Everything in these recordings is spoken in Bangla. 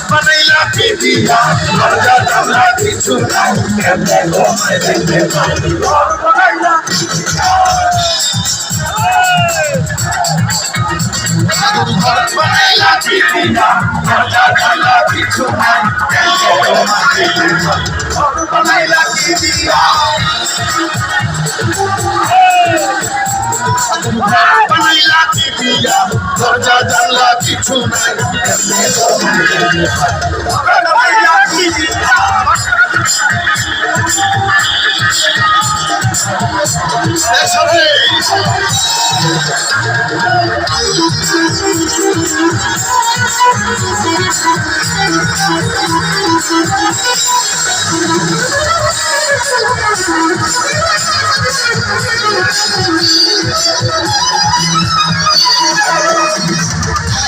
Manila Pivia, Manila Pichuna, and then go my name. Manila Pivia, Manila Pichuna, and then go my name. Manila Pivia. Manila Pivia, Manila Pichuna, and then go my name. That's okay.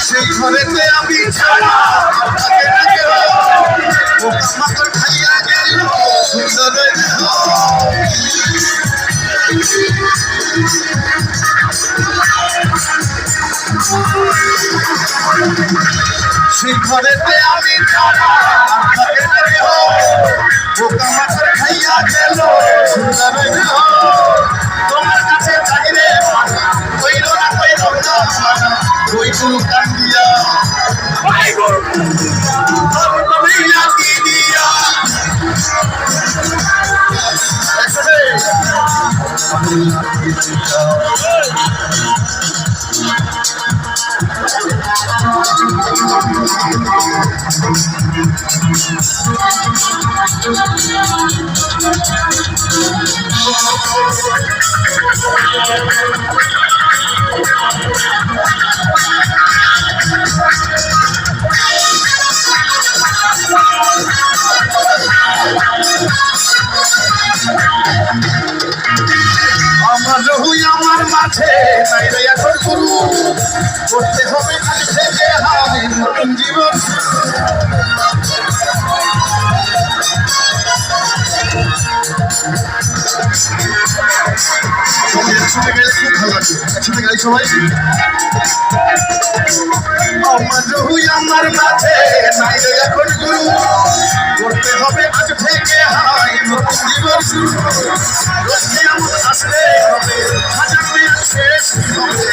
সেই ঘরেতে আমি ছাড়া মাত্র খাইয়া গেল সুন্দর সেই ঘরেতে আমি ছাড়া বোকা মাত্র খাইয়া গেল সুন্দর তোমার কাছে চাইলে কইল না কই গুরু কান্দিয়া আমার রহুই আমার মাঝে নাই রে এখন গুরু করতে হবে আজ থেকে আমি নতুন জীবন একসাথে গেলে খুব ভালো লাগে একসাথে গাই সবাই আমার রহুই আমার মাঝে নাই রে এখন গুরু করতে হবে আজ থেকে হাই নতুন জীবন শুরু আসলে হবে হাজার শেষ হবে